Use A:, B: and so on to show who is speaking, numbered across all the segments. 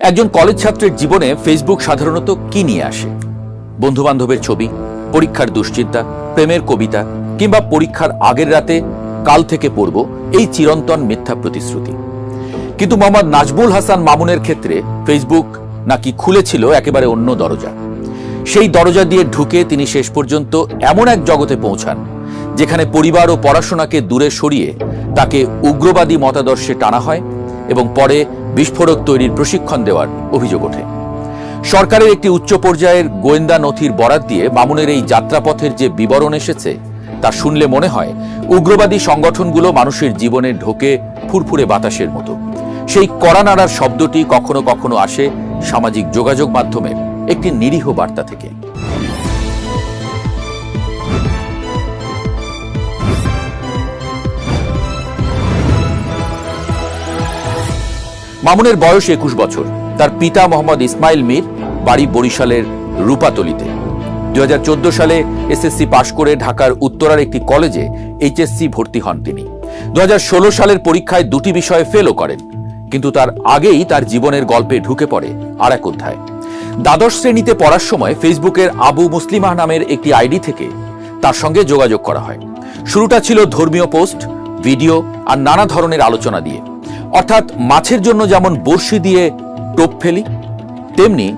A: একজন কলেজ ছাত্রের জীবনে ফেসবুক সাধারণত কি নিয়ে আসে? বন্ধুবান্ধবের ছবি, পরীক্ষার দুশ্চিন্তা, প্রেমের কবিতা কিংবা পরীক্ষার আগের রাতে কাল থেকে পড়ব এই চিরন্তন মিথ্যা প্রতিশ্রুতি। কিন্তু মোহাম্মদ নাজমুল হাসান মামুনের ক্ষেত্রে ফেসবুক নাকি খুলেছিল একেবারে অন্য দরজা। সেই দরজা দিয়ে ঢুকে তিনি শেষ পর্যন্ত এমন এক জগতে পৌঁছান যেখানে পরিবার ও পড়াশোনাকে দূরে সরিয়ে তাকে উগ্রবাদী মতাদর্শে টানা হয় এবং পরে বিস্ফোরক তৈরির প্রশিক্ষণ দেওয়ার অভিযোগ ওঠে। সরকারের একটি উচ্চ পর্যায়ের গোয়েন্দা নথির বরাত দিয়ে মামুনের এই যাত্রাপথের যে বিবরণ এসেছে তা শুনলে মনে হয় উগ্রবাদী সংগঠনগুলো মানুষের জীবনে ঢোকে ফুরফুরে বাতাসের মতো। সেই কড়া নাড়ার শব্দটি কখনো কখনো আসে সামাজিক যোগাযোগ মাধ্যমে একটি নিরীহ বার্তা থেকে। মামুনের বয়স 21 বছর। তার পিতা মোহাম্মদ ইসমাইল মীর, বাড়ি বরিশালের রূপাতলিতে। 2014 সালে এসএসসি পাশ করে ঢাকার উত্তরার একটি কলেজে এইচএসসি ভর্তি হন তিনি। 2016 সালের পরীক্ষায় দুটি বিষয়ে ফেলও করেন, কিন্তু তার আগেই তার জীবনের গল্পে ঢুকে পড়ে আর এক অধ্যায়। দ্বাদশ শ্রেণীতে পড়ার সময় ফেসবুকের আবু মুসলিমাহ নামের একটি আইডি থেকে তার সঙ্গে যোগাযোগ করা হয়। শুরুটা ছিল ধর্মীয় পোস্ট, ভিডিও আর নানা ধরনের আলোচনা দিয়ে। অর্থাৎ মাছের জন্য যেমন বড়শি দিয়ে টোপ ফেলি, তেমনি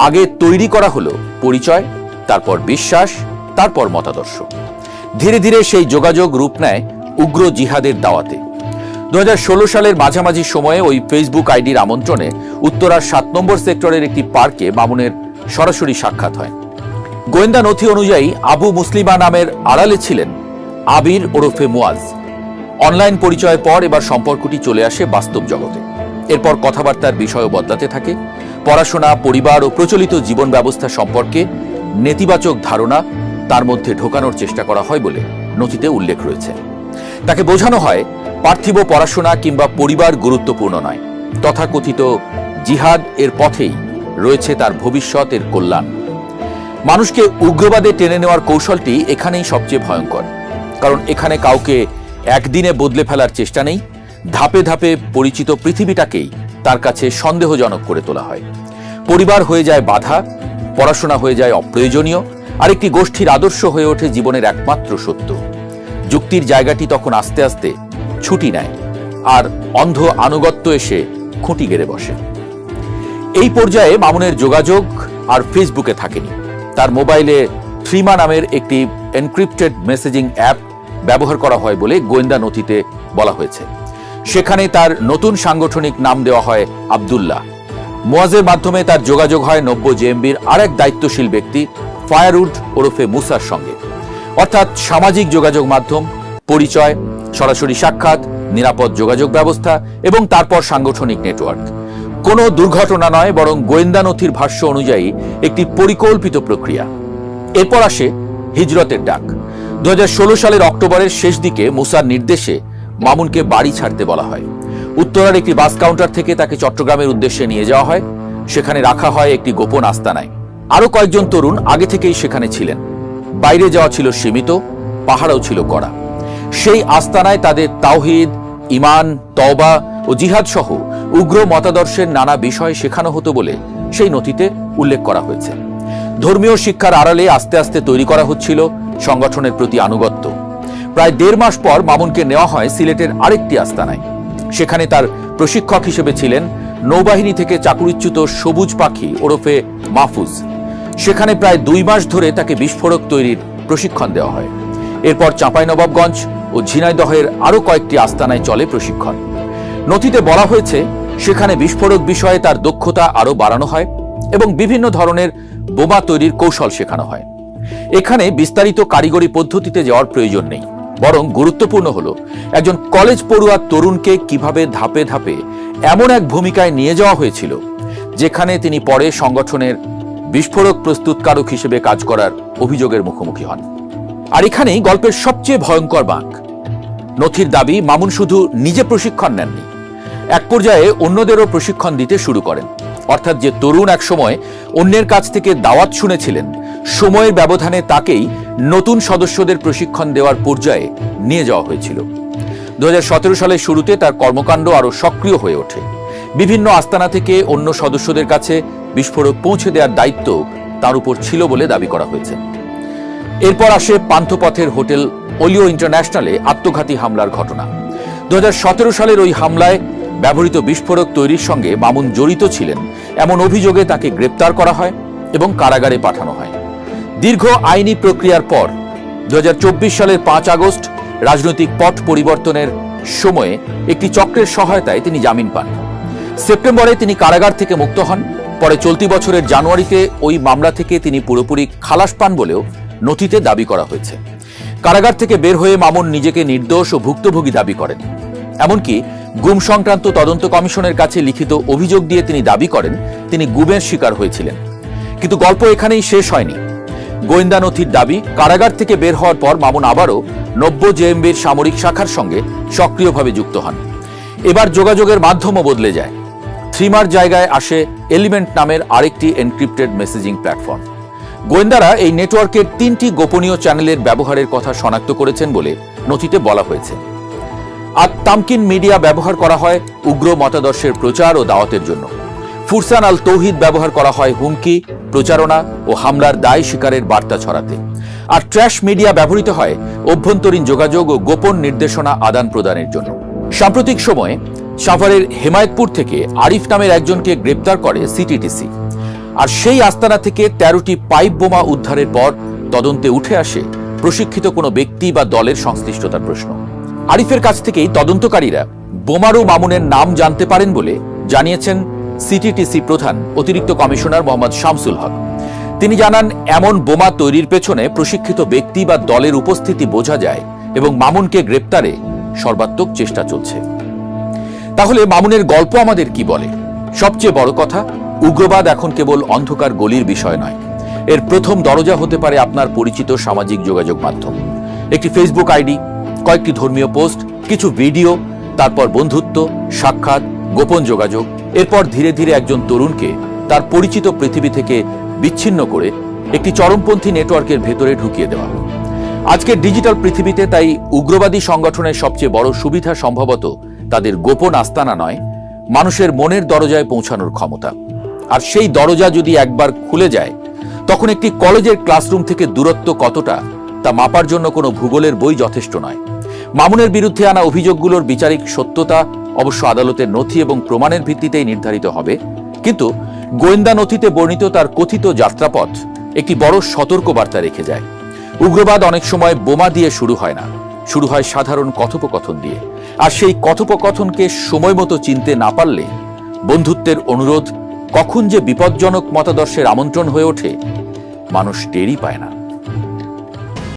A: আগে তৈরি করা হলো পরিচয়, তারপর বিশ্বাস, তারপর মতাদর্শ। ধীরে ধীরে সেই যোগাযোগ রূপ নেয় উগ্র জিহাদের দাওয়াতে। 2016 সালের মাঝামাঝি সময়ে ওই ফেসবুক আইডির আমন্ত্রণে উত্তরার 7 নম্বর সেক্টরের একটি পার্কে মামুনের সরাসরি সাক্ষাৎ হয়। গোয়েন্দা নথি অনুযায়ী আবু মুসলিমা নামের আড়ালে ছিলেন আবির ওরফে মুয়াজ। অনলাইন পরিচয়ের পর এবার সম্পর্কটি চলে আসে বাস্তব জগতে। এরপর কথাবার্তার বিষয়ও বদলাতে থাকে। পড়াশোনা, পরিবার ও প্রচলিত জীবন ব্যবস্থা সম্পর্কে নেতিবাচক ধারণা তার মধ্যে ঢোকানোর চেষ্টা করা হয় বলে নথিতে উল্লেখ রয়েছে। তাকে বোঝানো হয় পার্থিব পড়াশোনা কিংবা পরিবার গুরুত্বপূর্ণ নয়, তথাকথিত জিহাদ এর পথেই রয়েছে তার ভবিষ্যতের কল্যাণ। মানুষকে উগ্রবাদে টেনে নেওয়ার কৌশলটি এখানেই সবচেয়ে ভয়ঙ্কর, কারণ এখানে কাউকে একদিনে বদলে ফেলার চেষ্টা নেই। ধাপে ধাপে পরিচিত পৃথিবীটাকেই তার কাছে সন্দেহজনক করে তোলা হয়। পরিবার হয়ে যায় বাধা, পড়াশোনা হয়ে যায় অপ্রয়োজনীয়, আর একটি গোষ্ঠীর আদর্শ হয়ে ওঠে জীবনের একমাত্র সত্য। যুক্তির জায়গাটি তখন আস্তে আস্তে ছুটি নেয়, আর অন্ধ আনুগত্য এসে খুঁটি গেড়ে বসে। এই পর্যায়ে মামুনের যোগাযোগ আর ফেসবুকে থাকেনি। তার মোবাইলে থ্রিমা নামের একটি এনক্রিপ্টেড মেসেজিং অ্যাপ ব্যবহার করা হয় বলে গোয়েন্দা নথিতে বলা হয়েছে। সেখানে তার নতুন সাংগঠনিক নাম দেওয়া হয় আব্দুল্লাহ। মুয়াজের মাধ্যমে তার যোগাযোগ হয় 90 জেএমবির আরেক দায়িত্বশীল ব্যক্তি ফায়ারউড ওরফে মুসার সঙ্গে। অর্থাৎ সামাজিক যোগাযোগ মাধ্যম, পরিচয়, সরাসরি সাক্ষাৎ, নিরাপদ যোগাযোগ ব্যবস্থা এবং তারপর সাংগঠনিক নেটওয়ার্ক। কোনো দুর্ঘটনা নয়, বরং গোয়েন্দা নথির ভাষ্য অনুযায়ী একটি পরিকল্পিত প্রক্রিয়া। এরপর আসে হিজরতের ডাক। 2016 সালের অক্টোবরের শেষ দিকে মুসার নির্দেশে মামুনকে বাড়ি ছাড়তে বলা হয়। উত্তরার একটি বাস কাউন্টার থেকে তাকে চট্টগ্রামের উদ্দেশ্যে নিয়ে যাওয়া হয়। সেখানে রাখা হয় একটি গোপন আস্তানায়। আরো কয়েকজন তরুণ আগে থেকেই সেখানে ছিলেন। বাইরে যাওয়া ছিল সীমিত, পাহারাও ছিল কড়া। সেই আস্তানায় তাদের তাওহীদ, ঈমান, তওবা ও জিহাদ সহ উগ্র মতাদর্শের নানা বিষয় শেখানো হতো বলে সেই নথিতে উল্লেখ করা হয়েছে। ধর্মীয় শিক্ষার আড়ালে আস্তে আস্তে তৈরি করা হচ্ছিল সংগঠনের প্রতি আনুগত্য। প্রায় 1.5 মাস পর মামুনকে নেওয়া হয় সিলেটের আরেকটি আস্তানায়। সেখানে তার প্রশিক্ষক হিসেবে ছিলেন নৌবাহিনী থেকে চাকুরিচ্যুত সবুজ পাখি ওরফে মাহফুজ। সেখানে প্রায় 2 মাস ধরে তাকে বিস্ফোরক তৈরির প্রশিক্ষণ দেওয়া হয়। এরপর চাঁপাইনবাবগঞ্জ ও ঝিনাইদহের আরো কয়েকটি আস্তানায় চলে প্রশিক্ষণ। নথিতে বলা হয়েছে সেখানে বিস্ফোরক বিষয়ে তার দক্ষতা আরো বাড়ানো হয় এবং বিভিন্ন ধরনের বোমা তৈরির কৌশল শেখানো হয়। এখানে বিস্তারিত কারিগরি পদ্ধতিতে যাওয়ার প্রয়োজন নেই, বরং গুরুত্বপূর্ণ হলো একজন কলেজ পড়ুয়া তরুণকে কিভাবে ধাপে ধাপে এমন এক ভূমিকায় নিয়ে যাওয়া হয়েছিল যেখানে তিনি পরে সংগঠনের বিস্ফোরক প্রস্তুতকারক হিসেবে কাজ করার অভিযোগের মুখোমুখি হন। আর এখানেই গল্পের সবচেয়ে ভয়ঙ্কর বাঁক। নথির দাবি মামুন শুধু নিজে প্রশিক্ষণ নেননি, এক পর্যায়ে অন্যদেরও প্রশিক্ষণ দিতে শুরু করেন। অর্থাৎ যে তরুণ একসময় অন্যের কাছ থেকে দাওয়াত শুনেছিলেন, সময়ের ব্যবধানে তাকেই নতুন সদস্যদের প্রশিক্ষণ দেওয়ার পর্যায়ে নিয়ে যাওয়া হয়েছিল। 2017 সালের শুরুতে তার কর্মকাণ্ড আরো সক্রিয় হয়ে ওঠে। বিভিন্ন আস্তানা থেকে অন্য সদস্যদের কাছে বিস্ফোরক পৌঁছে দেওয়ার দায়িত্ব তার উপর ছিল বলে দাবি করা হয়েছে। এরপর আসে পান্থপথের হোটেল ওলিও ইন্টারন্যাশনালে আত্মঘাতী হামলার ঘটনা। 2017 সালের ওই হামলায় ব্যবহৃত বিস্ফোরক তৈরির সঙ্গে মামুন জড়িত ছিলেন এমন অভিযোগে তাকে গ্রেপ্তার করা হয় এবং কারাগারে পাঠানো হয়। দীর্ঘ আইনি প্রক্রিয়ার পর 2024 সালের 5 আগস্ট রাজনৈতিক পট পরিবর্তনের সময়ে একটি চক্রের সহায়তায় তিনি জামিন পান। সেপ্টেম্বরে তিনি কারাগার থেকে মুক্ত হন। পরে চলতি বছরের জানুয়ারিতে ওই মামলা থেকে তিনি পুরোপুরি খালাস পান বলেও নথিতে দাবি করা হয়েছে। কারাগার থেকে বের হয়ে মামুন নিজেকে নির্দোষ ও ভুক্তভোগী দাবি করেন। এমনকি গুম সংক্রান্ত তদন্ত কমিশনের কাছে লিখিত অভিযোগ দিয়ে তিনি দাবি করেন তিনি গুমের শিকার হয়েছিলেন। কিন্তু গল্প এখানেই শেষ হয়নি। গোয়েন্দা নথির দাবি, কারাগার থেকে বের হওয়ার পর মামুন আবারও 90 জেএমবির সামরিক শাখার সঙ্গে সক্রিয়ভাবে যুক্ত হন। এবার যোগাযোগের মাধ্যমও বদলে যায়। থ্রিমার জায়গায় আসে এলিমেন্ট নামের আরেকটি এনক্রিপ্টেড মেসেজিং প্ল্যাটফর্ম। গোয়েন্দারা এই নেটওয়ার্কের 3টি গোপনীয় চ্যানেলের ব্যবহারের কথা শনাক্ত করেছেন বলে নথিতে বলা হয়েছে। আর তামকিন মিডিয়া ব্যবহার করা হয় উগ্র মতাদর্শের প্রচার ও দাওয়াতের জন্য। ফুরসান আল তৌহিদ ব্যবহার করা হয় হুমকি, প্রচারণা ও হামলার দায় স্বীকারের বার্তা ছড়াতে। আর ট্র্যাশ মিডিয়া ব্যবহৃত হয় অভ্যন্তরীণ যোগাযোগ ও গোপন নির্দেশনা আদান প্রদানের জন্য। সাম্প্রতিক সময়ে সাভারের হেমায়েতপুর থেকে আরিফ নামের একজনকে গ্রেপ্তার করে সিটিটিসি। আর সেই আস্তানা থেকে 13টি পাইপ বোমা উদ্ধারের পর তদন্তে উঠে আসে প্রশিক্ষিত কোনো ব্যক্তি বা দলের সংশ্লিষ্টতার প্রশ্ন। আরিফের কাছ থেকেই তদন্তকারীরা বোমারু মামুনের নাম জানতে পারেন বলে জানিয়েছেন সিটিটিসি প্রধান অতিরিক্ত কমিশনার মোহাম্মদ শামসুল হক। তিনি জানান, এমন বোমা তৈরির পেছনে প্রশিক্ষিত ব্যক্তি বা দলের উপস্থিতি বোঝা যায় এবং মামুনকে গ্রেপ্তারে সর্বাত্মক চেষ্টা চলছে। তাহলে মামুনের গল্প আমাদের কি বলে? সবচেয়ে বড় কথা, উগ্রবাদ এখন কেবল অন্ধকার গলির বিষয় নয়। এর প্রথম দরজা হতে পারে আপনার পরিচিত সামাজিক যোগাযোগ মাধ্যম, একটি ফেসবুক আইডি, কয়েকটি ধর্মীয় পোস্ট, কিছু ভিডিও, তারপর বন্ধুত্ব, সাক্ষাৎ, গোপন যোগাযোগ, এরপর ধীরে ধীরে একজন তরুণকে তার পরিচিত পৃথিবী থেকে বিচ্ছিন্ন করে একটি চরমপন্থী নেটওয়ার্কের ভেতরে ঢুকিয়ে দেওয়া। আজকের ডিজিটাল পৃথিবীতে তাই উগ্রবাদী সংগঠনের সবচেয়ে বড় সুবিধা সম্ভবত তাদের গোপন আস্তানা নয়, মানুষের মনের দরজায় পৌঁছানোর ক্ষমতা। আর সেই দরজা যদি একবার খুলে যায়, তখন একটি কলেজের ক্লাসরুম থেকে দূরত্ব কতটা তা মাপার জন্য কোনো ভূগোলের বই যথেষ্ট নয়। মামুনের বিরুদ্ধে আনা অভিযোগগুলোর বিচারিক সত্যতা অবশ্য আদালতের নথি এবং প্রমাণের ভিত্তিতেই নির্ধারিত হবে। কিন্তু গোয়েন্দা নথিতে বর্ণিত তার কথিত যাত্রাপথ একটি বড় সতর্কবার্তা রেখে যায়। উগ্রবাদ অনেক সময় বোমা দিয়ে শুরু হয় না, শুরু হয় সাধারণ কথোপকথন দিয়ে। আর সেই কথোপকথনকে সময় মতো চিনতে না পারলে বন্ধুত্বের অনুরোধ কখন যে বিপজ্জনক মতাদর্শের আমন্ত্রণ হয়ে ওঠে মানুষ টেরই পায় না।